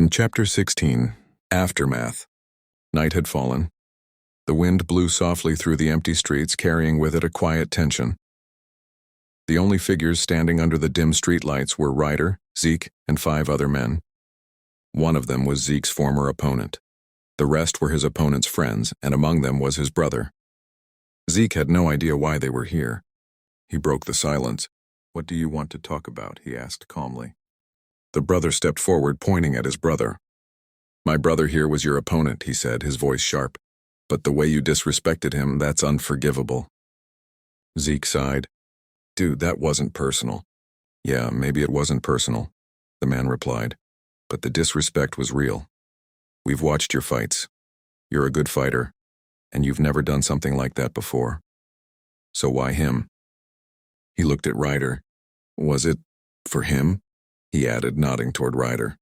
In Chapter 16, Aftermath. Night had fallen. The wind blew softly through the empty streets, carrying with it a quiet tension. The only figures standing under the dim streetlights were Ryder, Zeke, and 5 other men. One of them was Zeke's former opponent. The rest were his opponent's friends, and among them was his brother. Zeke had no idea why they were here. He broke the silence. "What do you want to talk about?" he asked calmly. The brother stepped forward, pointing at his brother. "My brother here was your opponent," he said, his voice sharp. "But the way you disrespected him, that's unforgivable." Zeke sighed. "Dude, that wasn't personal." "Yeah, maybe it wasn't personal," the man replied. "But the disrespect was real. We've watched your fights. You're a good fighter, and you've never done something like that before. So why him?" He looked at Ryder. "Was it for him?" he added, nodding toward Ryder.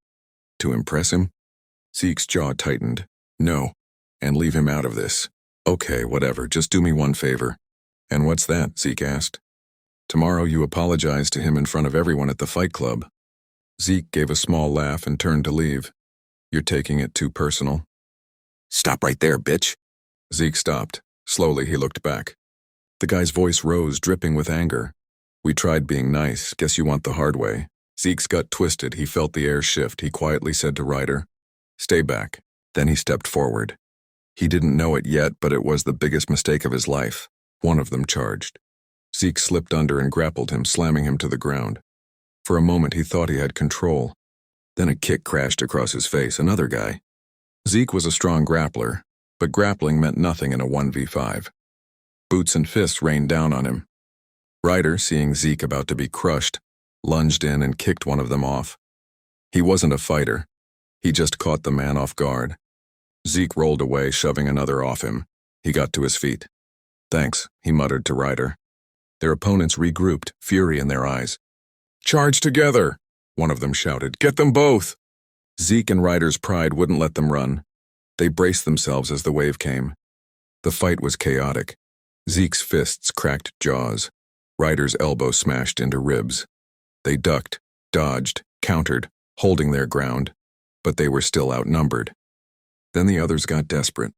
"To impress him?" Zeke's jaw tightened. "No, and leave him out of this." "Okay, whatever, just do me one favor." "And what's that?" Zeke asked. "Tomorrow you apologize to him in front of everyone at the fight club." Zeke gave a small laugh and turned to leave. "You're taking it too personal." "Stop right there, bitch." Zeke stopped. Slowly he looked back. The guy's voice rose, dripping with anger. "We tried being nice. Guess you want the hard way." Zeke's gut twisted. He felt the air shift. He quietly said to Ryder, "Stay back." Then he stepped forward. He didn't know it yet, but it was the biggest mistake of his life. One of them charged. Zeke slipped under and grappled him, slamming him to the ground. For a moment he thought he had control. Then a kick crashed across his face. Another guy. Zeke was a strong grappler, but grappling meant nothing in a 1v5. Boots and fists rained down on him. Ryder, seeing Zeke about to be crushed, lunged in and kicked one of them off. He wasn't a fighter. He just caught the man off guard. Zeke rolled away, shoving another off him. He got to his feet. "Thanks," he muttered to Ryder. Their opponents regrouped, fury in their eyes. "Charge together!" one of them shouted. "Get them both!" Zeke and Ryder's pride wouldn't let them run. They braced themselves as the wave came. The fight was chaotic. Zeke's fists cracked jaws. Ryder's elbow smashed into ribs. They ducked, dodged, countered, holding their ground, but they were still outnumbered. Then the others got desperate.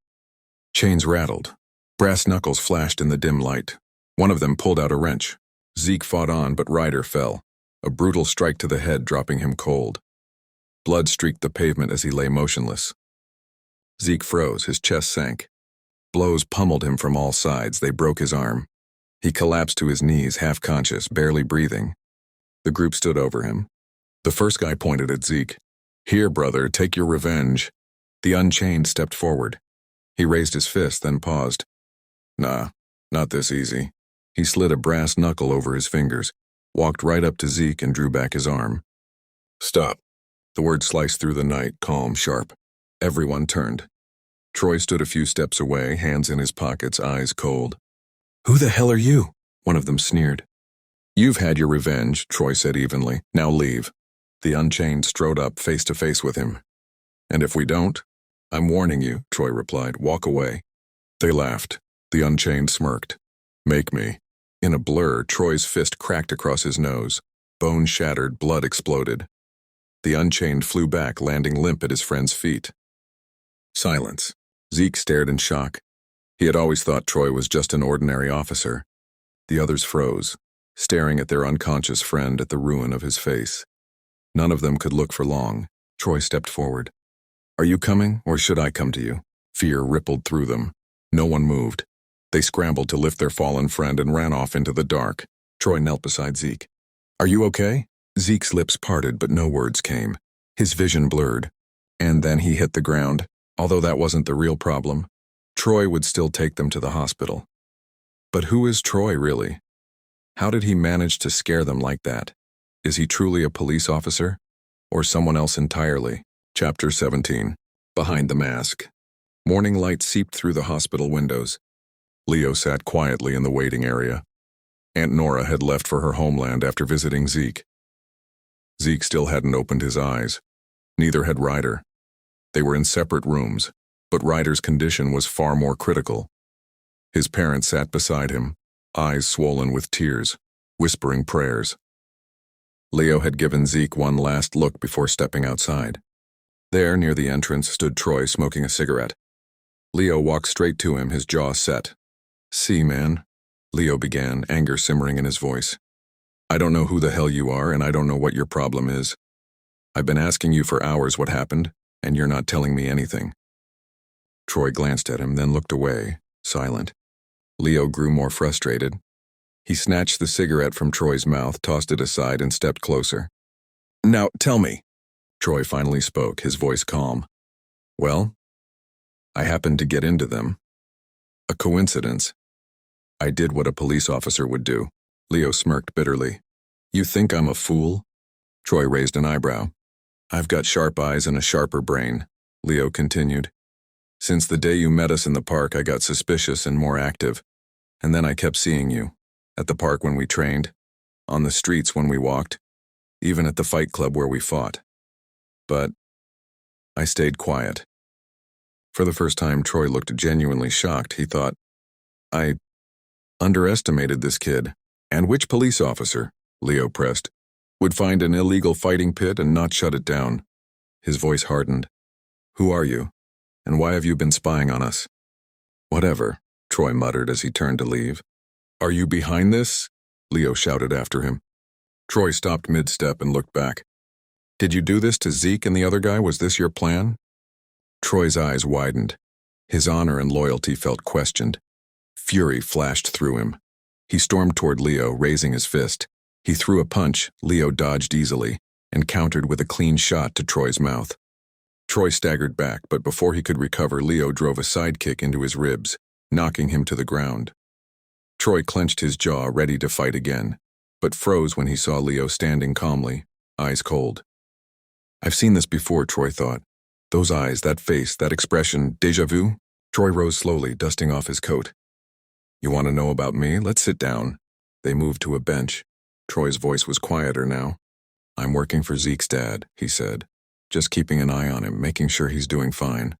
Chains rattled. Brass knuckles flashed in the dim light. One of them pulled out a wrench. Zeke fought on, but Ryder fell. A brutal strike to the head, dropping him cold. Blood streaked the pavement as he lay motionless. Zeke froze, his chest sank. Blows pummeled him from all sides. They broke his arm. He collapsed to his knees, half-conscious, barely breathing. The group stood over him. The first guy pointed at Zeke. "Here, brother, take your revenge." The Unchained stepped forward. He raised his fist, then paused. "Nah, not this easy." He slid a brass knuckle over his fingers, walked right up to Zeke and drew back his arm. "Stop." The word sliced through the night, calm, sharp. Everyone turned. Troy stood a few steps away, hands in his pockets, eyes cold. "Who the hell are you?" one of them sneered. "You've had your revenge," Troy said evenly. "Now leave." The Unchained strode up, face to face with him. "And if we don't?" "I'm warning you," Troy replied. "Walk away." They laughed. The Unchained smirked. "Make me." In a blur, Troy's fist cracked across his nose. Bone shattered, blood exploded. The Unchained flew back, landing limp at his friend's feet. Silence. Zeke stared in shock. He had always thought Troy was just an ordinary officer. The others froze, staring at their unconscious friend at the ruin of his face. None of them could look for long. Troy stepped forward. "Are you coming, or should I come to you?" Fear rippled through them. No one moved. They scrambled to lift their fallen friend and ran off into the dark. Troy knelt beside Zeke. "Are you okay?" Zeke's lips parted, but no words came. His vision blurred. And then he hit the ground. Although that wasn't the real problem, Troy would still take them to the hospital. But who is Troy, really? How did he manage to scare them like that? Is he truly a police officer? Or someone else entirely? Chapter 17. Behind the Mask. Morning light seeped through the hospital windows. Leo sat quietly in the waiting area. Aunt Nora had left for her homeland after visiting Zeke. Zeke still hadn't opened his eyes. Neither had Ryder. They were in separate rooms, but Ryder's condition was far more critical. His parents sat beside him, eyes swollen with tears, whispering prayers. Leo had given Zeke one last look before stepping outside. There, near the entrance, stood Troy smoking a cigarette. Leo walked straight to him, his jaw set. "See, man," Leo began, anger simmering in his voice. "I don't know who the hell you are, and I don't know what your problem is. I've been asking you for hours what happened, and you're not telling me anything." Troy glanced at him, then looked away, silent. Leo grew more frustrated. He snatched the cigarette from Troy's mouth, tossed it aside, and stepped closer. "Now, tell me," Troy finally spoke, his voice calm. "Well, I happened to get into them. A coincidence. I did what a police officer would do." Leo smirked bitterly. "You think I'm a fool?" Troy raised an eyebrow. "I've got sharp eyes and a sharper brain," Leo continued. "Since the day you met us in the park, I got suspicious and more active. And then I kept seeing you. At the park when we trained, on the streets when we walked, even at the fight club where we fought. But I stayed quiet." For the first time, Troy looked genuinely shocked. He thought, "I underestimated this kid." "And which police officer," Leo pressed, "would find an illegal fighting pit and not shut it down?" His voice hardened. "Who are you? And why have you been spying on us?" "Whatever," Troy muttered as he turned to leave. "Are you behind this?" Leo shouted after him. Troy stopped mid-step and looked back. "Did you do this to Zeke and the other guy? Was this your plan?" Troy's eyes widened. His honor and loyalty felt questioned. Fury flashed through him. He stormed toward Leo, raising his fist. He threw a punch. Leo dodged easily and countered with a clean shot to Troy's mouth. Troy staggered back, but before he could recover, Leo drove a sidekick into his ribs, knocking him to the ground. Troy clenched his jaw, ready to fight again, but froze when he saw Leo standing calmly, eyes cold. I've seen this before, Troy thought. Those eyes, that face, that expression, déjà vu? Troy rose slowly, dusting off his coat. You want to know about me? Let's sit down. They moved to a bench. Troy's voice was quieter now. I'm working for Zeke's dad, he said, just keeping an eye on him, making sure he's doing fine.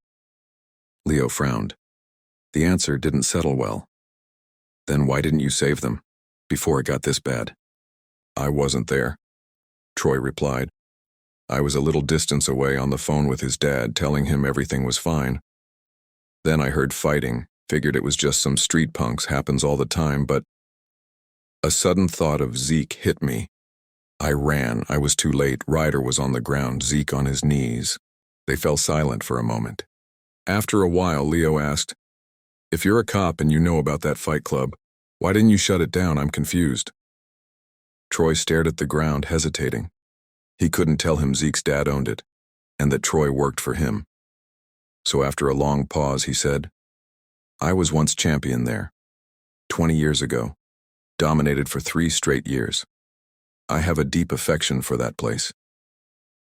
Leo frowned. The answer didn't settle well. Then why didn't you save them, before it got this bad? I wasn't there, Troy replied. I was a little distance away on the phone with his dad, telling him everything was fine. Then I heard fighting, figured it was just some street punks, happens all the time, but a sudden thought of Zeke hit me. I ran, I was too late, Ryder was on the ground, Zeke on his knees. They fell silent for a moment. After a while, Leo asked, if you're a cop and you know about that fight club, why didn't you shut it down? I'm confused. Troy stared at the ground, hesitating. He couldn't tell him Zeke's dad owned it, and that Troy worked for him. So after a long pause, he said, I was once champion there, 20 years ago, dominated for 3 straight years. I have a deep affection for that place.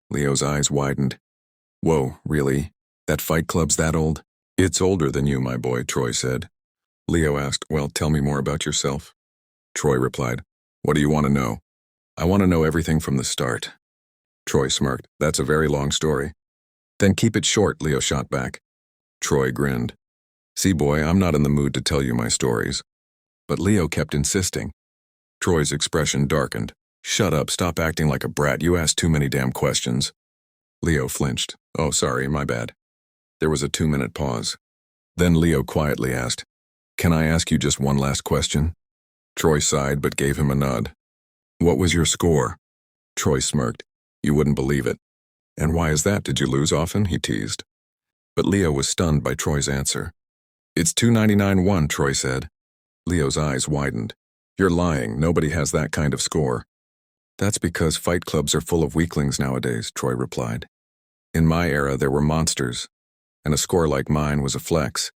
Leo's eyes widened. Whoa, really? That fight club's that old? It's older than you, my boy, Troy said. Leo asked, well, tell me more about yourself. Troy replied, what do you want to know? I want to know everything from the start. Troy smirked, that's a very long story. Then keep it short, Leo shot back. Troy grinned. See, boy, I'm not in the mood to tell you my stories. But Leo kept insisting. Troy's expression darkened. Shut up, stop acting like a brat, you asked too many damn questions. Leo flinched. Oh, sorry, my bad. There was a 2-minute pause. Then Leo quietly asked, can I ask you just one last question? Troy sighed but gave him a nod. What was your score? Troy smirked. You wouldn't believe it. And why is that? Did you lose often? He teased. But Leo was stunned by Troy's answer. It's 299-1, Troy said. Leo's eyes widened. You're lying. Nobody has that kind of score. That's because fight clubs are full of weaklings nowadays, Troy replied. In my era, there were monsters, and a score like mine was a flex.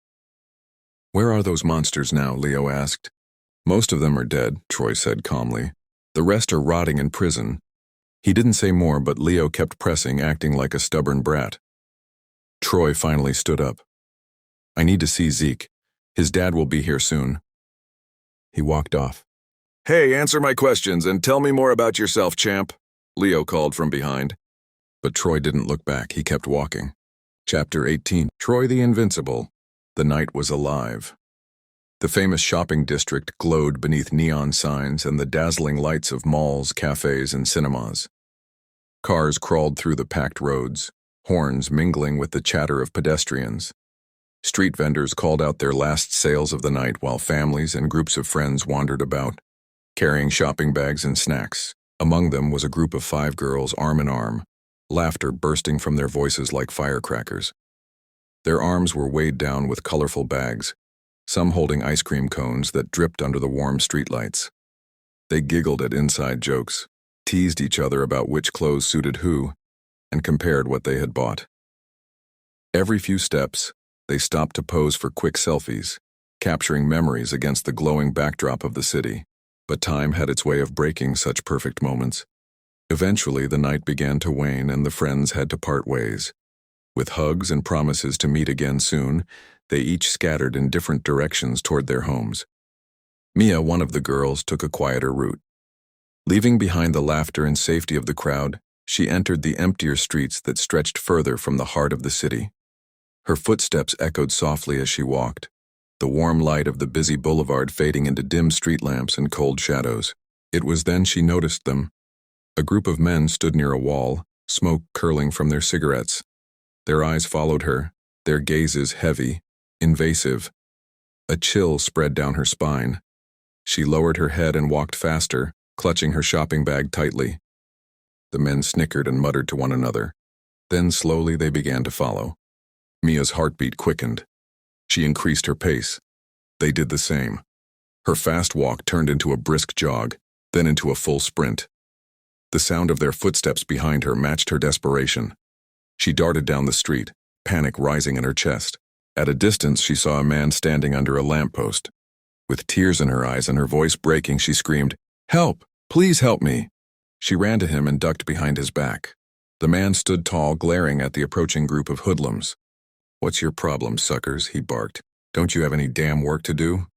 Where are those monsters now? Leo asked. Most of them are dead, Troy said calmly. The rest are rotting in prison. He didn't say more, but Leo kept pressing, acting like a stubborn brat. Troy finally stood up. I need to see Zeke. His dad will be here soon. He walked off. Hey, answer my questions and tell me more about yourself, champ, Leo called from behind. But Troy didn't look back. He kept walking. Chapter 18. Troy the Invincible. The night was alive. The famous shopping district glowed beneath neon signs and the dazzling lights of malls, cafes, and cinemas. Cars crawled through the packed roads, horns mingling with the chatter of pedestrians. Street vendors called out their last sales of the night while families and groups of friends wandered about, carrying shopping bags and snacks. Among them was a group of 5 girls arm in arm, laughter bursting from their voices like firecrackers. Their arms were weighed down with colorful bags, some holding ice cream cones that dripped under the warm streetlights. They giggled at inside jokes, teased each other about which clothes suited who, and compared what they had bought. Every few steps, they stopped to pose for quick selfies, capturing memories against the glowing backdrop of the city. But time had its way of breaking such perfect moments. Eventually, the night began to wane and the friends had to part ways. With hugs and promises to meet again soon, they each scattered in different directions toward their homes. Mia, one of the girls, took a quieter route. Leaving behind the laughter and safety of the crowd, she entered the emptier streets that stretched further from the heart of the city. Her footsteps echoed softly as she walked, the warm light of the busy boulevard fading into dim street lamps and cold shadows. It was then she noticed them. A group of men stood near a wall, smoke curling from their cigarettes. Their eyes followed her, their gazes heavy, invasive. A chill spread down her spine. She lowered her head and walked faster, clutching her shopping bag tightly. The men snickered and muttered to one another. Then slowly they began to follow. Mia's heartbeat quickened. She increased her pace. They did the same. Her fast walk turned into a brisk jog, then into a full sprint. The sound of their footsteps behind her matched her desperation. She darted down the street, panic rising in her chest. At a distance, she saw a man standing under a lamppost. With tears in her eyes and her voice breaking, she screamed, "Help! Please help me!" She ran to him and ducked behind his back. The man stood tall, glaring at the approaching group of hoodlums. "What's your problem, suckers?" he barked. "Don't you have any damn work to do?"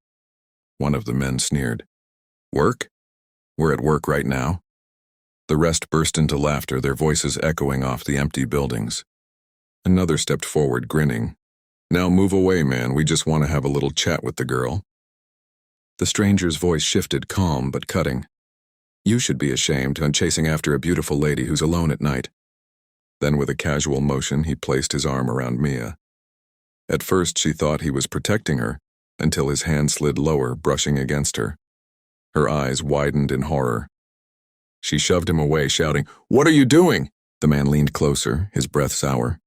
One of the men sneered. "Work? We're at work right now." The rest burst into laughter, their voices echoing off the empty buildings. Another stepped forward, grinning. "Now move away, man. We just want to have a little chat with the girl." The stranger's voice shifted, calm but cutting. "You should be ashamed on chasing after a beautiful lady who's alone at night." Then with a casual motion, he placed his arm around Mia. At first she thought he was protecting her, until his hand slid lower, brushing against her. Her eyes widened in horror. She shoved him away, shouting, "What are you doing?" The man leaned closer, his breath sour.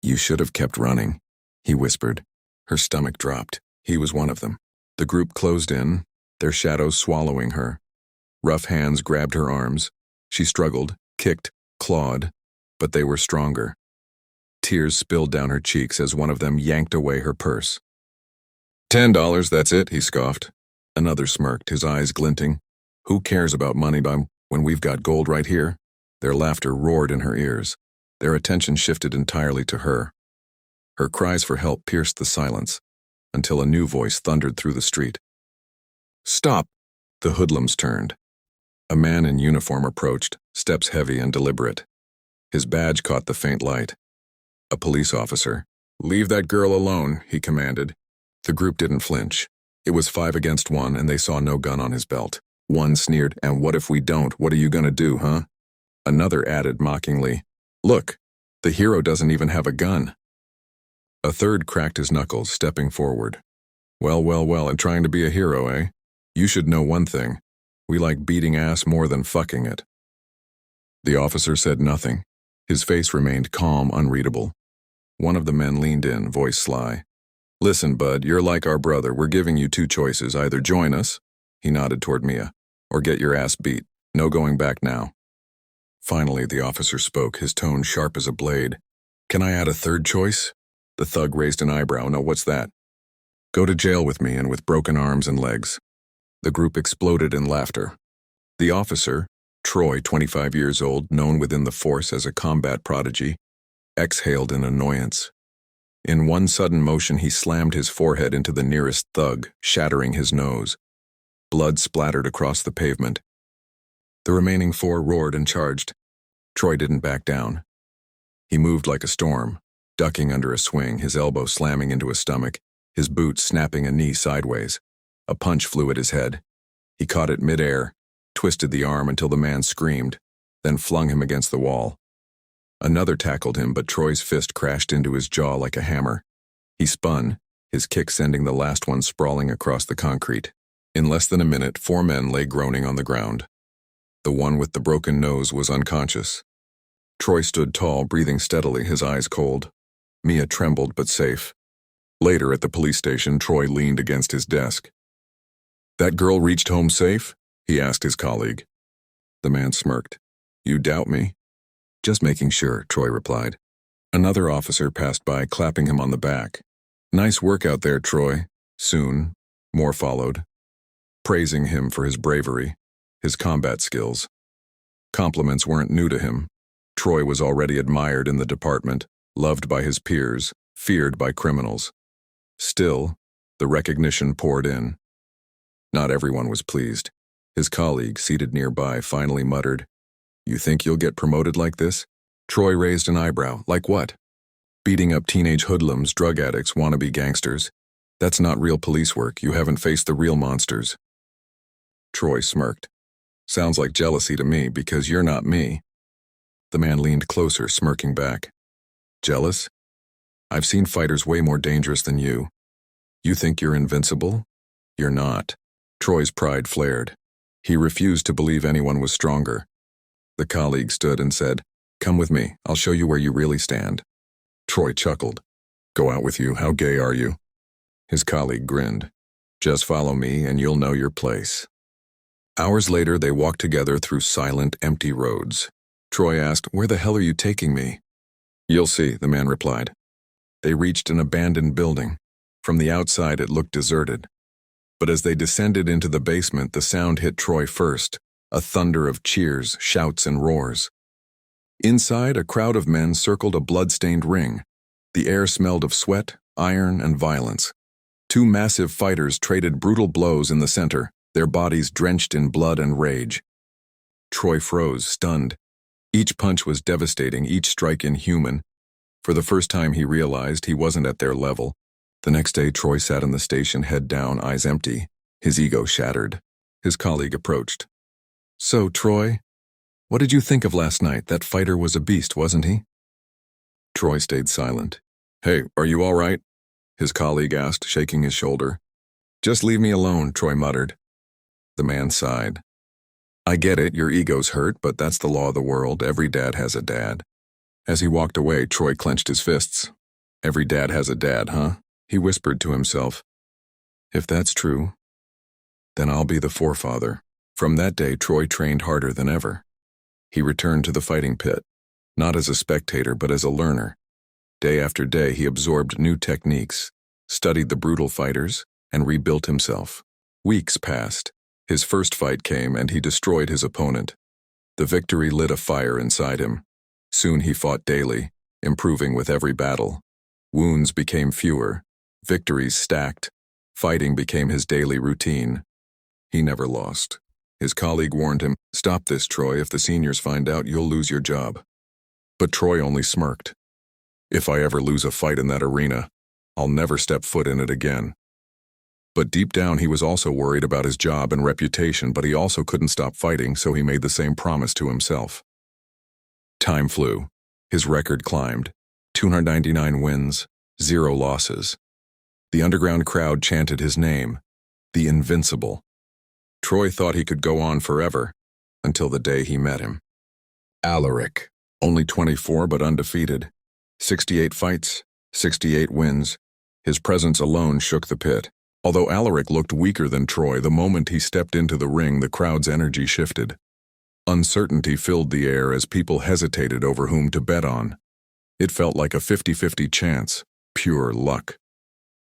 "You should have kept running," he whispered. Her stomach dropped. He was one of them. The group closed in, their shadows swallowing her. Rough hands grabbed her arms. She struggled, kicked, clawed, but they were stronger. Tears spilled down her cheeks as one of them yanked away her purse. $10, that's it, he scoffed. Another smirked, his eyes glinting. "Who cares about money when we've got gold right here?" Their laughter roared in her ears. Their attention shifted entirely to her. Her cries for help pierced the silence, until a new voice thundered through the street. "Stop!" The hoodlums turned. A man in uniform approached, steps heavy and deliberate. His badge caught the faint light. A police officer. "Leave that girl alone," he commanded. The group didn't flinch. It was 5 against 1, and they saw no gun on his belt. One sneered, "And what if we don't? What are you gonna do, huh?" Another added mockingly, "Look, the hero doesn't even have a gun." A third cracked his knuckles, stepping forward. Well, and trying to be a hero, eh? You should know one thing. We like beating ass more than fucking it." The officer said nothing. His face remained calm, unreadable. One of the men leaned in, voice sly. "Listen, bud, you're like our brother. We're giving you 2 choices. Either join us," he nodded toward Mia, "or get your ass beat. No going back now." Finally, the officer spoke, his tone sharp as a blade. "Can I add a third choice?" The thug raised an eyebrow. "No, what's that?" "Go to jail with me and with broken arms and legs." The group exploded in laughter. The officer, Troy, 25 years old, known within the force as a combat prodigy, exhaled in annoyance. In one sudden motion, he slammed his forehead into the nearest thug, shattering his nose. Blood splattered across the pavement. The remaining 4 roared and charged. Troy didn't back down. He moved like a storm, ducking under a swing, his elbow slamming into his stomach, his boot snapping a knee sideways. A punch flew at his head. He caught it midair, twisted the arm until the man screamed, then flung him against the wall. Another tackled him, but Troy's fist crashed into his jaw like a hammer. He spun, his kick sending the last one sprawling across the concrete. In less than a minute, 4 men lay groaning on the ground. The one with the broken nose was unconscious. Troy stood tall, breathing steadily, his eyes cold. Mia trembled but safe. Later at the police station, Troy leaned against his desk. "That girl reached home safe?" he asked his colleague. The man smirked. "You doubt me?" "Just making sure," Troy replied. Another officer passed by, clapping him on the back. "Nice work out there, Troy." Soon, more followed, praising him for his bravery, his combat skills. Compliments weren't new to him. Troy was already admired in the department, loved by his peers, feared by criminals. Still, the recognition poured in. Not everyone was pleased. His colleague, seated nearby, finally muttered, "You think you'll get promoted like this?" Troy raised an eyebrow. "Like what?" "Beating up teenage hoodlums, drug addicts, wannabe gangsters. That's not real police work. You haven't faced the real monsters." Troy smirked. "Sounds like jealousy to me, because you're not me." The man leaned closer, smirking back. "Jealous? I've seen fighters way more dangerous than you. You think you're invincible? You're not." Troy's pride flared. He refused to believe anyone was stronger. The colleague stood and said, "Come with me, I'll show you where you really stand." Troy chuckled. "Go out with you, how gay are you?" His colleague grinned. "Just follow me and you'll know your place." Hours later, they walked together through silent, empty roads. Troy asked, "Where the hell are you taking me?" "You'll see," the man replied. They reached an abandoned building. From the outside, it looked deserted. But as they descended into the basement, the sound hit Troy first, a thunder of cheers, shouts, and roars. Inside, a crowd of men circled a blood-stained ring. The air smelled of sweat, iron, and violence. 2 massive fighters traded brutal blows in the center, their bodies drenched in blood and rage. Troy froze, stunned. Each punch was devastating, each strike inhuman. For the first time, he realized he wasn't at their level. The next day, Troy sat in the station, head down, eyes empty, his ego shattered. His colleague approached. "So, Troy, what did you think of last night? That fighter was a beast, wasn't he?" Troy stayed silent. "Hey, are you all right?" his colleague asked, shaking his shoulder. "Just leave me alone," Troy muttered. The man sighed. "I get it, your ego's hurt, but that's the law of the world. Every dad has a dad." As he walked away, Troy clenched his fists. "Every dad has a dad, huh?" he whispered to himself. "If that's true, then I'll be the forefather." From that day, Troy trained harder than ever. He returned to the fighting pit, not as a spectator but as a learner. Day after day, he absorbed new techniques, studied the brutal fighters, and rebuilt himself. Weeks passed. His first fight came, and he destroyed his opponent. The victory lit a fire inside him. Soon he fought daily, improving with every battle. Wounds became fewer, victories stacked. Fighting became his daily routine. He never lost. His colleague warned him, "Stop this, Troy. If the seniors find out, you'll lose your job." But Troy only smirked. "If I ever lose a fight in that arena, I'll never step foot in it again." But deep down, he was also worried about his job and reputation, but he also couldn't stop fighting, so he made the same promise to himself. Time flew. His record climbed. 299 wins, 0 losses. The underground crowd chanted his name, the Invincible. Troy thought he could go on forever, until the day he met him. Alaric, only 24 but undefeated. 68 fights, 68 wins. His presence alone shook the pit. Although Alaric looked weaker than Troy, the moment he stepped into the ring, the crowd's energy shifted. Uncertainty filled the air as people hesitated over whom to bet on. It felt like a 50-50 chance, pure luck.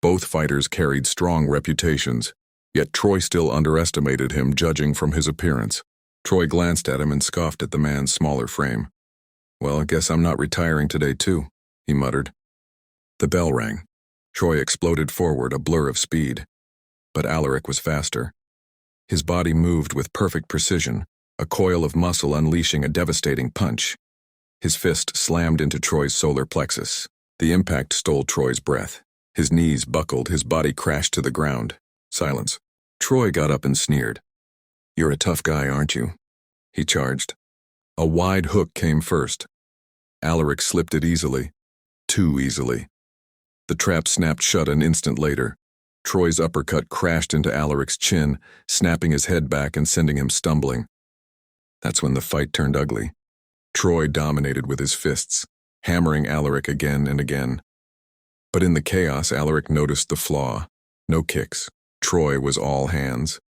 Both fighters carried strong reputations, yet Troy still underestimated him, judging from his appearance. Troy glanced at him and scoffed at the man's smaller frame. "Well, I guess I'm not retiring today too," he muttered. The bell rang. Troy exploded forward, a blur of speed. But Alaric was faster. His body moved with perfect precision, a coil of muscle unleashing a devastating punch. His fist slammed into Troy's solar plexus. The impact stole Troy's breath. His knees buckled, his body crashed to the ground. Silence. Troy got up and sneered. "You're a tough guy, aren't you?" he charged. A wide hook came first. Alaric slipped it easily. Too easily. The trap snapped shut an instant later. Troy's uppercut crashed into Alaric's chin, snapping his head back and sending him stumbling. That's when the fight turned ugly. Troy dominated with his fists, hammering Alaric again and again. But in the chaos, Alaric noticed the flaw. No kicks. Troy was all hands.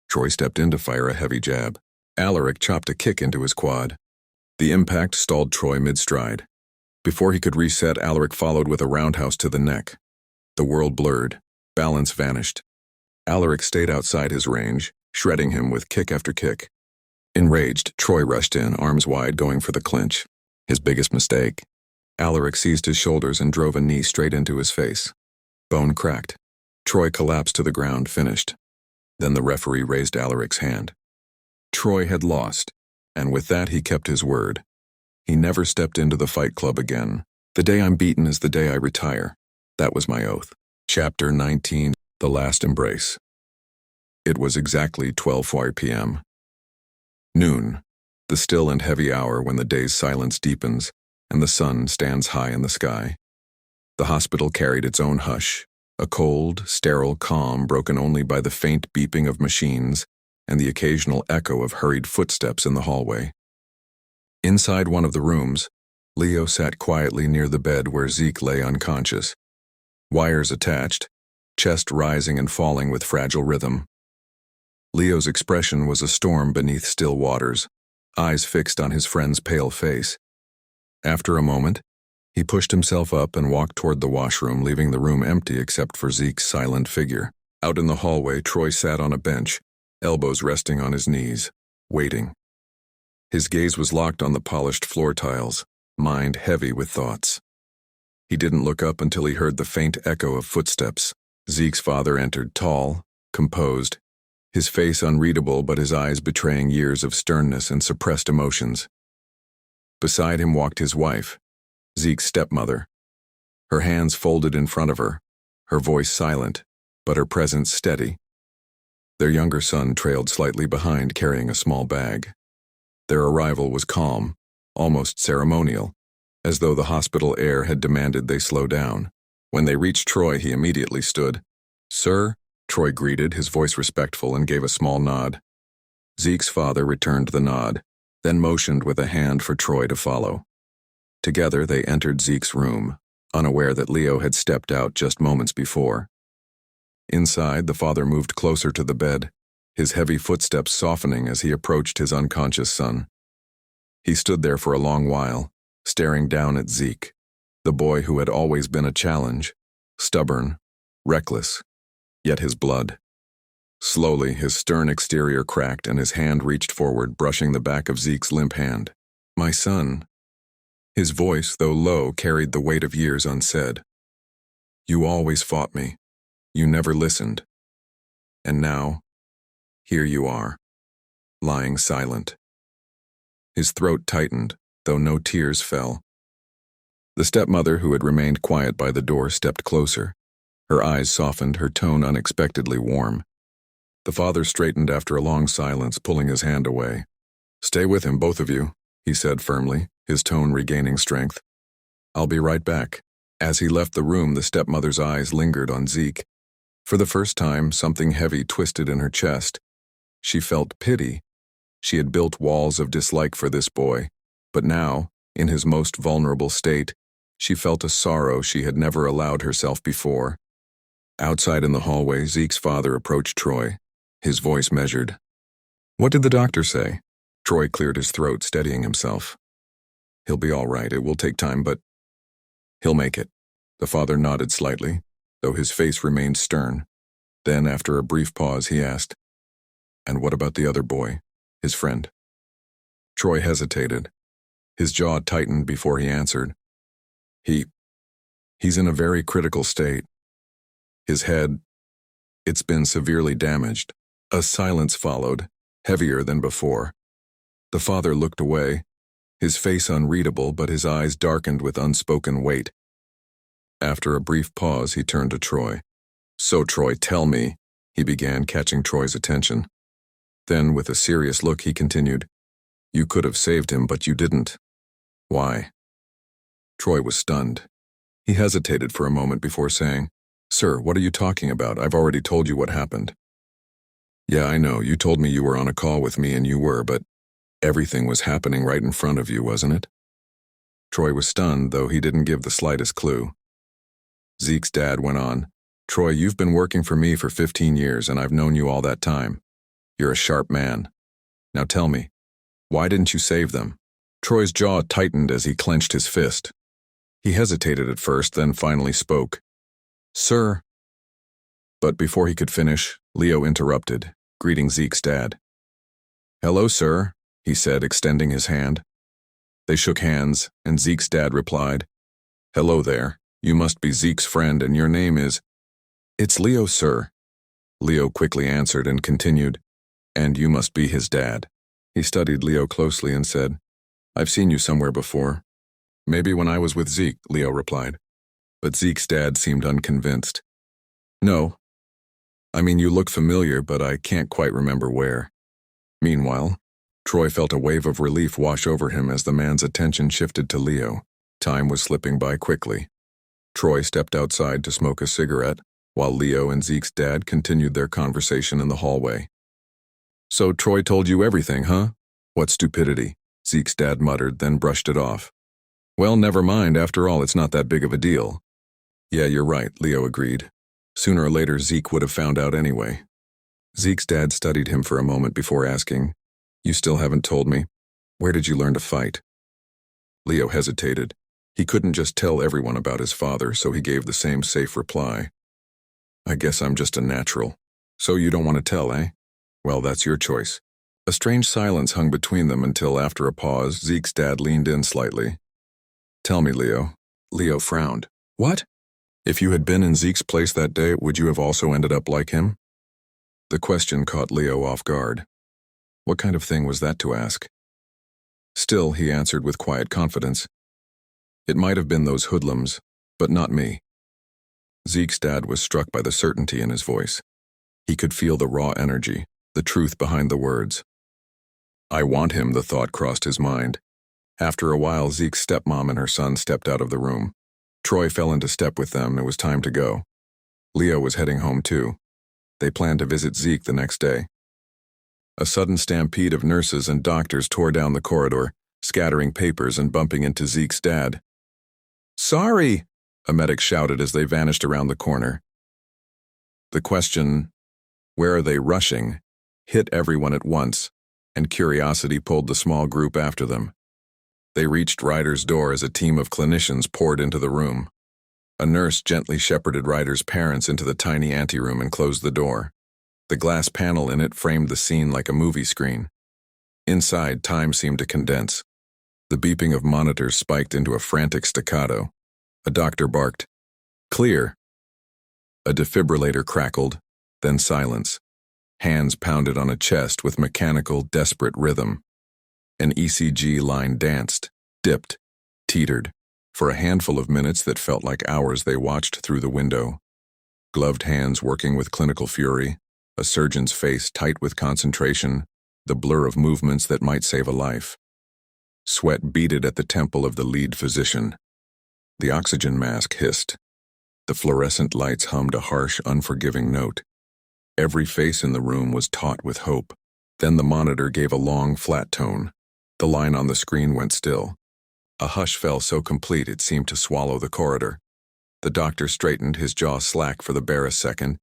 Troy stepped in to fire a heavy jab. Alaric chopped a kick into his quad. The impact stalled Troy mid-stride. Before he could reset, Alaric followed with a roundhouse to the neck. The world blurred. Balance vanished. Alaric stayed outside his range, shredding him with kick after kick. Enraged, Troy rushed in, arms wide, going for the clinch. His biggest mistake. Alaric seized his shoulders and drove a knee straight into his face. Bone cracked. Troy collapsed to the ground, finished. Then the referee raised Alaric's hand. Troy had lost, and with that he kept his word. He never stepped into the fight club again. The day I'm beaten is the day I retire. That was my oath. Chapter 19, The Last Embrace. It was exactly 12:04 p.m. Noon, the still and heavy hour when the day's silence deepens and the sun stands high in the sky. The hospital carried its own hush, a cold, sterile calm broken only by the faint beeping of machines and the occasional echo of hurried footsteps in the hallway. Inside one of the rooms, Leo sat quietly near the bed where Zeke lay unconscious. Wires attached, chest rising and falling with fragile rhythm. Leo's expression was a storm beneath still waters, eyes fixed on his friend's pale face. After a moment, he pushed himself up and walked toward the washroom, leaving the room empty except for Zeke's silent figure. Out in the hallway, Troy sat on a bench, elbows resting on his knees, waiting. His gaze was locked on the polished floor tiles, mind heavy with thoughts. He didn't look up until he heard the faint echo of footsteps. Zeke's father entered, tall, composed, his face unreadable but his eyes betraying years of sternness and suppressed emotions. Beside him walked his wife, Zeke's stepmother. Her hands folded in front of her voice silent, but her presence steady. Their younger son trailed slightly behind, carrying a small bag. Their arrival was calm, almost ceremonial, as though the hospital air had demanded they slow down. When they reached Troy, he immediately stood. "Sir," Troy greeted, his voice respectful, and gave a small nod. Zeke's father returned the nod, then motioned with a hand for Troy to follow. Together they entered Zeke's room, unaware that Leo had stepped out just moments before. Inside, the father moved closer to the bed, his heavy footsteps softening as he approached his unconscious son. He stood there for a long while, staring down at Zeke, the boy who had always been a challenge, stubborn, reckless, yet his blood. Slowly, his stern exterior cracked and his hand reached forward, brushing the back of Zeke's limp hand. "My son." His voice, though low, carried the weight of years unsaid. "You always fought me. You never listened. And now, here you are, lying silent." His throat tightened, though no tears fell. The stepmother, who had remained quiet by the door, stepped closer. Her eyes softened, her tone unexpectedly warm. The father straightened after a long silence, pulling his hand away. "Stay with him, both of you," he said firmly, his tone regaining strength. "I'll be right back." As he left the room, the stepmother's eyes lingered on Zeke. For the first time, something heavy twisted in her chest. She felt pity. She had built walls of dislike for this boy, but now, in his most vulnerable state, she felt a sorrow she had never allowed herself before. Outside in the hallway, Zeke's father approached Troy, his voice measured. "What did the doctor say?" Troy cleared his throat, steadying himself. "He'll be all right. It will take time, but he'll make it." The father nodded slightly, though his face remained stern. Then, after a brief pause, he asked, "And what about the other boy, his friend?" Troy hesitated. His jaw tightened before he answered. He's in a very critical state. His head, it's been severely damaged." A silence followed, heavier than before. The father looked away, his face unreadable, but his eyes darkened with unspoken weight. After a brief pause, he turned to Troy. "So, Troy, tell me," he began, catching Troy's attention. Then, with a serious look, he continued, "You could have saved him, but you didn't. Why?" Troy was stunned. He hesitated for a moment before saying, "Sir, what are you talking about? I've already told you what happened." "Yeah, I know. You told me you were on a call with me and you were, but everything was happening right in front of you, wasn't it?" Troy was stunned, though he didn't give the slightest clue. Zeke's dad went on, "Troy, you've been working for me for 15 years and I've known you all that time. You're a sharp man. Now tell me, why didn't you save them?" Troy's jaw tightened as he clenched his fist. He hesitated at first, then finally spoke. "Sir." But before he could finish, Leo interrupted, greeting Zeke's dad. "Hello, sir," he said, extending his hand. They shook hands, and Zeke's dad replied, "Hello there. You must be Zeke's friend, and your name is—" "It's Leo, sir." Leo quickly answered and continued, "And you must be his dad." He studied Leo closely and said, "I've seen you somewhere before." "Maybe when I was with Zeke," Leo replied. But Zeke's dad seemed unconvinced. "No. I mean, you look familiar, but I can't quite remember where." Meanwhile, Troy felt a wave of relief wash over him as the man's attention shifted to Leo. Time was slipping by quickly. Troy stepped outside to smoke a cigarette, while Leo and Zeke's dad continued their conversation in the hallway. "So Troy told you everything, huh? What stupidity," Zeke's dad muttered, then brushed it off. "Well, never mind. After all, it's not that big of a deal." "Yeah, you're right," Leo agreed. Sooner or later, Zeke would have found out anyway. Zeke's dad studied him for a moment before asking, "You still haven't told me? Where did you learn to fight?" Leo hesitated. He couldn't just tell everyone about his father, so he gave the same safe reply. "I guess I'm just a natural." "So you don't want to tell, eh? Well, that's your choice." A strange silence hung between them until, after a pause, Zeke's dad leaned in slightly. "Tell me, Leo." Leo frowned. "What? If you had been in Zeke's place that day, would you have also ended up like him?" The question caught Leo off guard. What kind of thing was that to ask? Still, he answered with quiet confidence. "It might have been those hoodlums, but not me." Zeke's dad was struck by the certainty in his voice. He could feel the raw energy, the truth behind the words. "I want him," the thought crossed his mind. After a while, Zeke's stepmom and her son stepped out of the room. Troy fell into step with them. It was time to go. Leo was heading home too. They planned to visit Zeke the next day. A sudden stampede of nurses and doctors tore down the corridor, scattering papers and bumping into Zeke's dad. "Sorry!" a medic shouted as they vanished around the corner. The question, "Where are they rushing?" hit everyone at once, and curiosity pulled the small group after them. They reached Ryder's door as a team of clinicians poured into the room. A nurse gently shepherded Ryder's parents into the tiny anteroom and closed the door. The glass panel in it framed the scene like a movie screen. Inside, time seemed to condense. The beeping of monitors spiked into a frantic staccato. A doctor barked, "Clear." A defibrillator crackled, then silence. Hands pounded on a chest with mechanical, desperate rhythm. An ECG line danced, dipped, teetered. For a handful of minutes that felt like hours, they watched through the window. Gloved hands working with clinical fury, a surgeon's face tight with concentration, the blur of movements that might save a life. Sweat beaded at the temple of the lead physician. The oxygen mask hissed. The fluorescent lights hummed a harsh, unforgiving note. Every face in the room was taut with hope. Then the monitor gave a long, flat tone. The line on the screen went still. A hush fell so complete it seemed to swallow the corridor. The doctor straightened, his jaw slack for the barest second.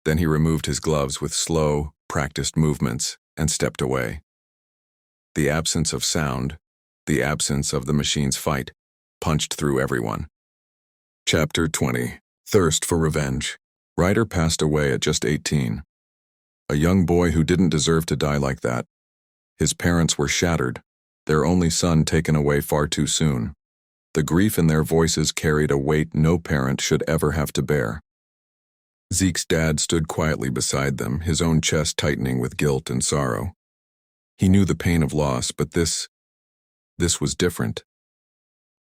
Then he removed his gloves with slow, practiced movements and stepped away. The absence of sound, the absence of the machine's fight, punched through everyone. Chapter 20. Thirst for Revenge. Ryder passed away at just 18. A young boy who didn't deserve to die like that. His parents were shattered, their only son taken away far too soon. The grief in their voices carried a weight no parent should ever have to bear. Zeke's dad stood quietly beside them, his own chest tightening with guilt and sorrow. He knew the pain of loss, but this was different.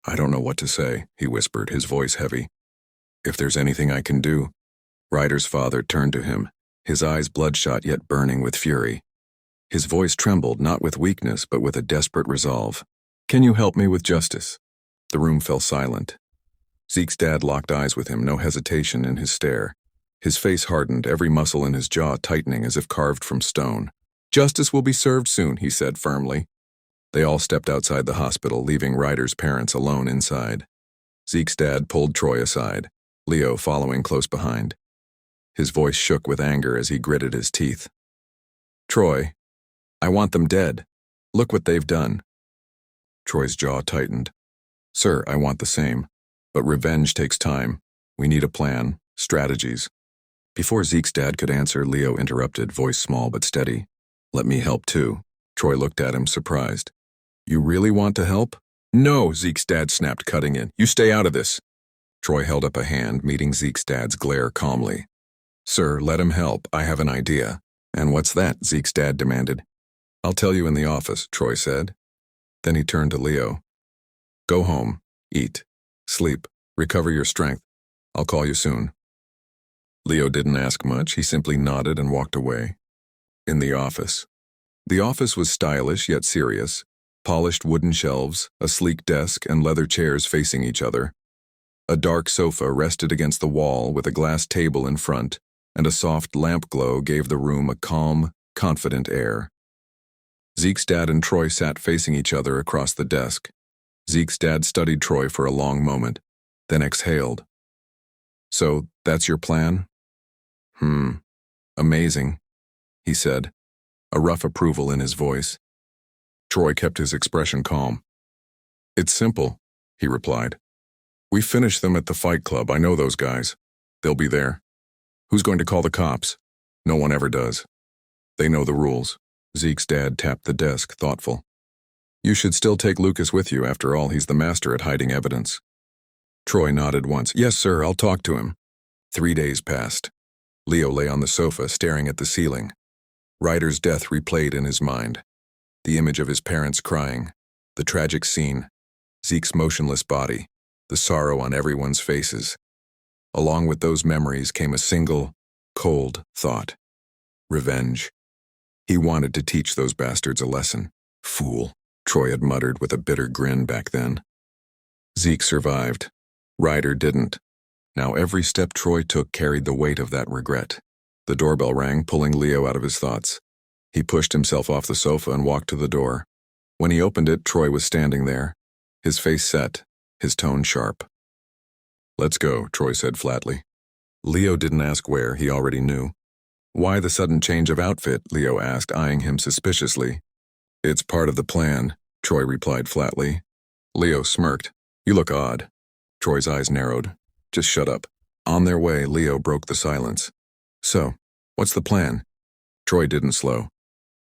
"I don't know what to say," he whispered, his voice heavy. "If there's anything I can do." Ryder's father turned to him, his eyes bloodshot yet burning with fury. His voice trembled, not with weakness, but with a desperate resolve. "Can you help me with justice?" The room fell silent. Zeke's dad locked eyes with him, no hesitation in his stare. His face hardened, every muscle in his jaw tightening as if carved from stone. "Justice will be served soon," he said firmly. They all stepped outside the hospital, leaving Ryder's parents alone inside. Zeke's dad pulled Troy aside, Leo following close behind. His voice shook with anger as he gritted his teeth. "Troy, I want them dead. Look what they've done." Troy's jaw tightened. "Sir, I want the same. But revenge takes time. We need a plan, strategies." Before Zeke's dad could answer, Leo interrupted, voice small but steady. "Let me help too." Troy looked at him, surprised. "You really want to help?" "No," Zeke's dad snapped, cutting in. "You stay out of this." Troy held up a hand, meeting Zeke's dad's glare calmly. "Sir, let him help. I have an idea." "And what's that?" Zeke's dad demanded. "I'll tell you in the office," Troy said. Then he turned to Leo. "Go home, eat, sleep, recover your strength. I'll call you soon." Leo didn't ask much. He simply nodded and walked away. In the office. The office was stylish yet serious. Polished wooden shelves, a sleek desk, and leather chairs facing each other. A dark sofa rested against the wall with a glass table in front, and a soft lamp glow gave the room a calm, confident air. Zeke's dad and Troy sat facing each other across the desk. Zeke's dad studied Troy for a long moment, then exhaled. "So, that's your plan?" Amazing," he said, a rough approval in his voice. Troy kept his expression calm. "It's simple," he replied. "We finished them at the fight club. I know those guys. They'll be there. Who's going to call the cops? No one ever does. They know the rules." Zeke's dad tapped the desk, thoughtful. "You should still take Lucas with you. After all, he's the master at hiding evidence." Troy nodded once. "Yes, sir, I'll talk to him." 3 days passed. Leo lay on the sofa, staring at the ceiling. Ryder's death replayed in his mind. The image of his parents crying, the tragic scene, Zeke's motionless body, the sorrow on everyone's faces. Along with those memories came a single, cold thought. Revenge. He wanted to teach those bastards a lesson. "Fool," Troy had muttered with a bitter grin back then. Zeke survived. Ryder didn't. Now every step Troy took carried the weight of that regret. The doorbell rang, pulling Leo out of his thoughts. He pushed himself off the sofa and walked to the door. When he opened it, Troy was standing there, his face set, his tone sharp. "Let's go," Troy said flatly. Leo didn't ask where, he already knew. "Why the sudden change of outfit?" Leo asked, eyeing him suspiciously. "It's part of the plan," Troy replied flatly. Leo smirked. "You look odd." Troy's eyes narrowed. "Just shut up." On their way, Leo broke the silence. "So, what's the plan?" Troy didn't slow.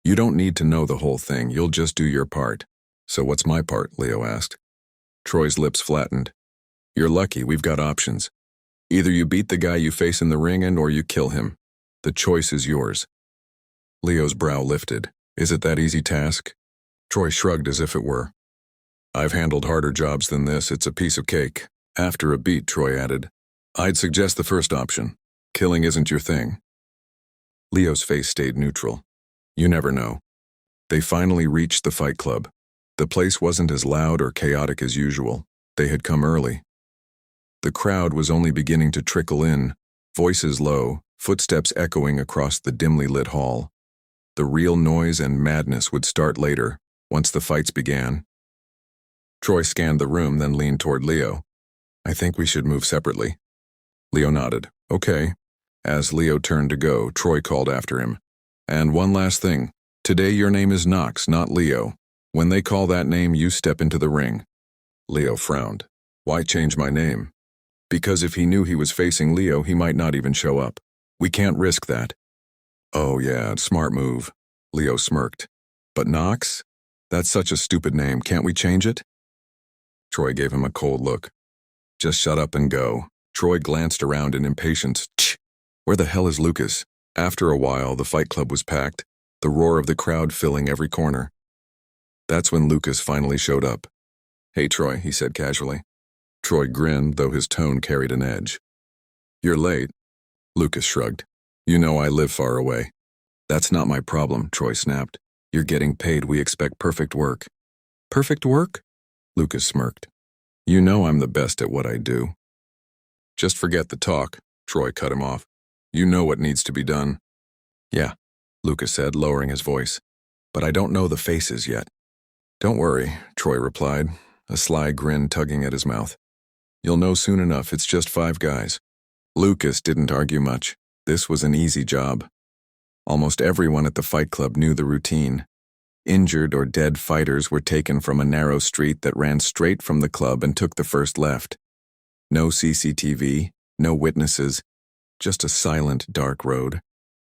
"You don't need to know the whole thing, you'll just do your part." "So what's my part?" Leo asked. Troy's lips flattened. "You're lucky, we've got options. Either you beat the guy you face in the ring or you kill him. The choice is yours." Leo's brow lifted. "Is it that easy task?" Troy shrugged as if it were. "I've handled harder jobs than this, it's a piece of cake." After a beat, Troy added, "I'd suggest the first option. Killing isn't your thing." Leo's face stayed neutral. You never know. They finally reached the fight club. The place wasn't as loud or chaotic as usual. They had come early. The crowd was only beginning to trickle in, voices low, footsteps echoing across the dimly lit hall. The real noise and madness would start later, once the fights began. Troy scanned the room, then leaned toward Leo. "I think we should move separately." Leo nodded. "Okay." As Leo turned to go, Troy called after him. "And one last thing. Today your name is Knox, not Leo. When they call that name, you step into the ring." Leo frowned. "Why change my name?" "Because if he knew he was facing Leo, he might not even show up. We can't risk that." "Oh yeah, smart move." Leo smirked. "But Knox? That's such a stupid name. Can't we change it?" Troy gave him a cold look. "Just shut up and go." Troy glanced around in impatience. "Tch! Where the hell is Lucas?" After a while, the fight club was packed, the roar of the crowd filling every corner. That's when Lucas finally showed up. "Hey, Troy," he said casually. Troy grinned, though his tone carried an edge. "You're late." Lucas shrugged. "You know I live far away." "That's not my problem," Troy snapped. "You're getting paid. We expect perfect work." "Perfect work?" Lucas smirked. You know I'm the best at what I do. Just forget the talk, Troy cut him off. You know what needs to be done. Yeah, Lucas said, lowering his voice. But I don't know the faces yet. Don't worry, Troy replied, a sly grin tugging at his mouth. You'll know soon enough, it's just 5 guys. Lucas didn't argue much. This was an easy job. Almost everyone at the fight club knew the routine. Injured or dead fighters were taken from a narrow street that ran straight from the club and took the first left. No CCTV, no witnesses, just a silent, dark road.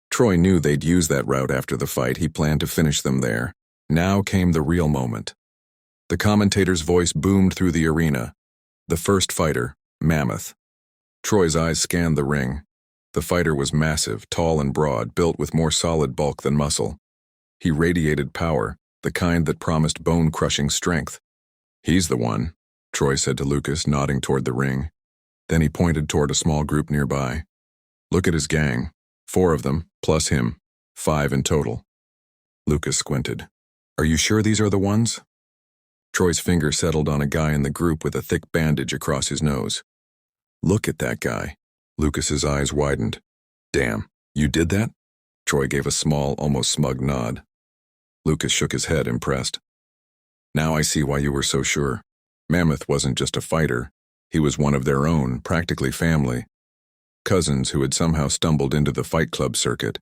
Troy knew they'd use that route after the fight. He planned to finish them there. Now came the real moment. The commentator's voice boomed through the arena. The first fighter, Mammoth. Troy's eyes scanned the ring. The fighter was massive, tall and broad, built with more solid bulk than muscle. He radiated power, the kind that promised bone-crushing strength. He's the one, Troy said to Lucas, nodding toward the ring. Then he pointed toward a small group nearby. Look at his gang. 4 of them, plus him. 5 in total. Lucas squinted. Are you sure these are the ones? Troy's finger settled on a guy in the group with a thick bandage across his nose. Look at that guy. Lucas's eyes widened. Damn, you did that? Troy gave a small, almost smug nod. Lucas shook his head, impressed. Now I see why you were so sure. Mammoth wasn't just a fighter. He was one of their own, practically family. Cousins who had somehow stumbled into the fight club circuit.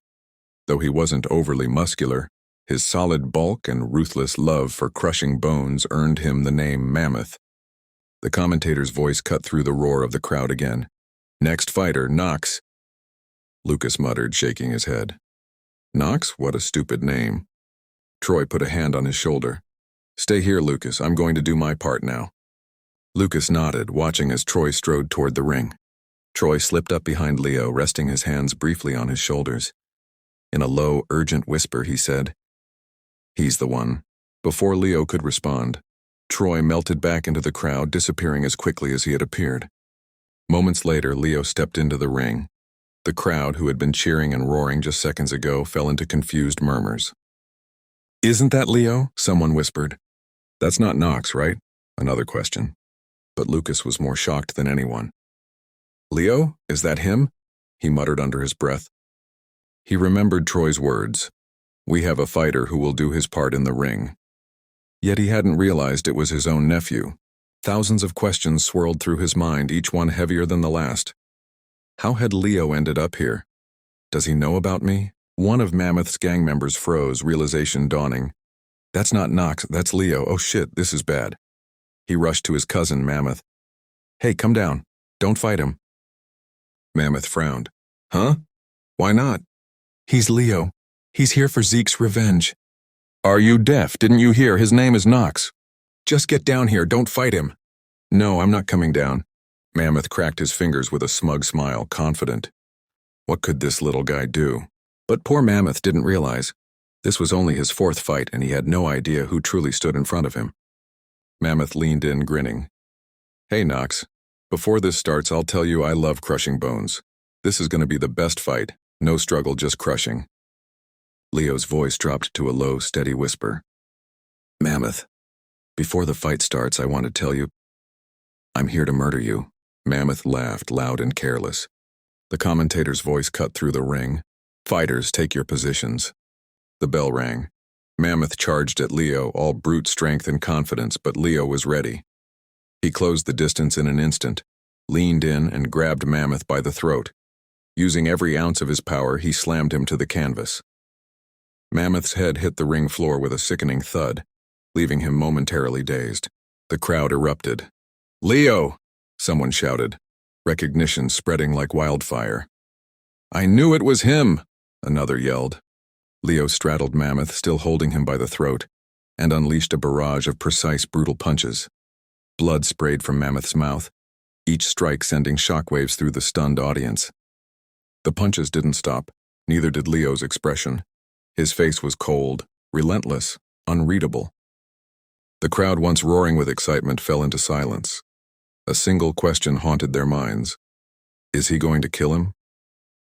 Though he wasn't overly muscular, his solid bulk and ruthless love for crushing bones earned him the name Mammoth. The commentator's voice cut through the roar of the crowd again. Next fighter, Knox. Lucas muttered, shaking his head. Knox? What a stupid name. Troy put a hand on his shoulder. Stay here, Lucas. I'm going to do my part now. Lucas nodded, watching as Troy strode toward the ring. Troy slipped up behind Leo, resting his hands briefly on his shoulders. In a low, urgent whisper, he said, He's the one. Before Leo could respond, Troy melted back into the crowd, disappearing as quickly as he had appeared. Moments later, Leo stepped into the ring. The crowd, who had been cheering and roaring just seconds ago, fell into confused murmurs. Isn't that Leo? Someone whispered. That's not Knox, right? Another question. But Lucas was more shocked than anyone. Leo? Is that him? He muttered under his breath. He remembered Troy's words. We have a fighter who will do his part in the ring. Yet he hadn't realized it was his own nephew. Thousands of questions swirled through his mind, each one heavier than the last. How had Leo ended up here? Does he know about me? One of Mammoth's gang members froze, realization dawning. That's not Knox, that's Leo. Oh shit, this is bad. He rushed to his cousin, Mammoth. Hey, come down. Don't fight him. Mammoth frowned. Huh? Why not? He's Leo. He's here for Zeke's revenge. Are you deaf? Didn't you hear? His name is Knox. Just get down here, don't fight him. No, I'm not coming down. Mammoth cracked his fingers with a smug smile, confident. What could this little guy do? But poor Mammoth didn't realize. This was only his 4th fight, and he had no idea who truly stood in front of him. Mammoth leaned in, grinning. Hey, Knox. Before this starts, I'll tell you I love crushing bones. This is going to be the best fight. No struggle, just crushing. Leo's voice dropped to a low, steady whisper. Mammoth, before the fight starts, I want to tell you, I'm here to murder you. Mammoth laughed, loud and careless. The commentator's voice cut through the ring. Fighters, take your positions. The bell rang. Mammoth charged at Leo, all brute strength and confidence, but Leo was ready. He closed the distance in an instant, leaned in and grabbed Mammoth by the throat. Using every ounce of his power, he slammed him to the canvas. Mammoth's head hit the ring floor with a sickening thud, leaving him momentarily dazed. The crowd erupted. Leo! Someone shouted, recognition spreading like wildfire. I knew it was him! Another yelled. Leo straddled Mammoth, still holding him by the throat, and unleashed a barrage of precise, brutal punches. Blood sprayed from Mammoth's mouth, each strike sending shockwaves through the stunned audience. The punches didn't stop, neither did Leo's expression. His face was cold, relentless, unreadable. The crowd, once roaring with excitement, fell into silence. A single question haunted their minds. Is he going to kill him?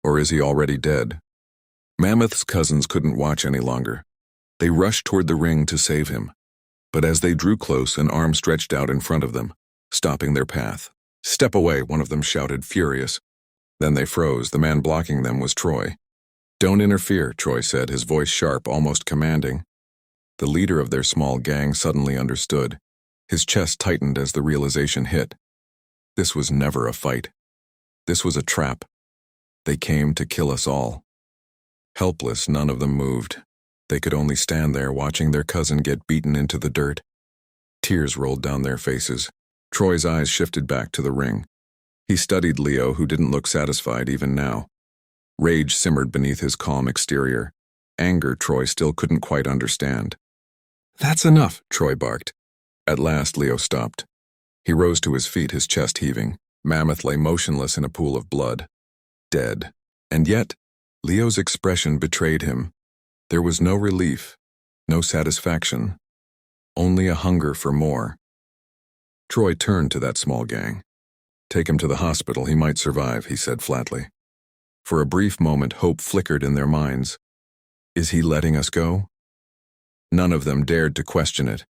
Or is he already dead? Mammoth's cousins couldn't watch any longer. They rushed toward the ring to save him. But as they drew close, an arm stretched out in front of them, stopping their path. "Step away," one of them shouted, furious. Then they froze. The man blocking them was Troy. "Don't interfere," Troy said, his voice sharp, almost commanding. The leader of their small gang suddenly understood. His chest tightened as the realization hit. This was never a fight. This was a trap. They came to kill us all. Helpless, none of them moved. They could only stand there watching their cousin get beaten into the dirt. Tears rolled down their faces. Troy's eyes shifted back to the ring. He studied Leo, who didn't look satisfied even now. Rage simmered beneath his calm exterior. Anger Troy still couldn't quite understand. "That's enough," Troy barked. At last, Leo stopped. He rose to his feet, his chest heaving. Mammoth lay motionless in a pool of blood. Dead. And yet, Leo's expression betrayed him. There was no relief, no satisfaction, only a hunger for more. Troy turned to that small gang. "Take him to the hospital, he might survive," he said flatly. For a brief moment, hope flickered in their minds. Is he letting us go? None of them dared to question it.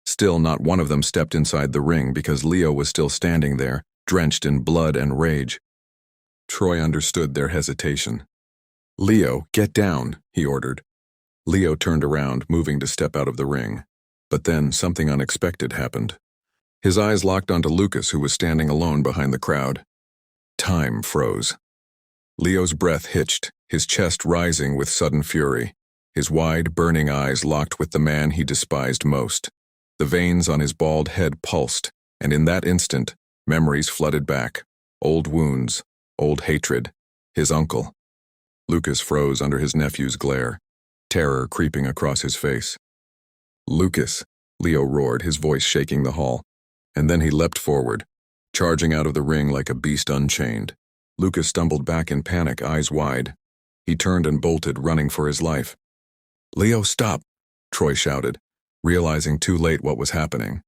Still, not one of them stepped inside the ring because Leo was still standing there, drenched in blood and rage. Troy understood their hesitation. "Leo, get down," he ordered. Leo turned around, moving to step out of the ring. But then something unexpected happened. His eyes locked onto Lucas, who was standing alone behind the crowd. Time froze. Leo's breath hitched, his chest rising with sudden fury. His wide, burning eyes locked with the man he despised most. The veins on his bald head pulsed, and in that instant, memories flooded back. Old wounds, old hatred, his uncle. Lucas froze under his nephew's glare, terror creeping across his face. "Lucas," Leo roared, his voice shaking the hall. And then he leapt forward, charging out of the ring like a beast unchained. Lucas stumbled back in panic, eyes wide. He turned and bolted, running for his life. "Leo, stop!" Troy shouted, realizing too late what was happening.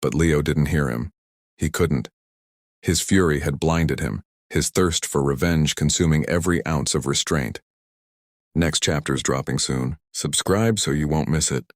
But Leo didn't hear him. He couldn't. His fury had blinded him, his thirst for revenge consuming every ounce of restraint. Next chapter's dropping soon. Subscribe so you won't miss it.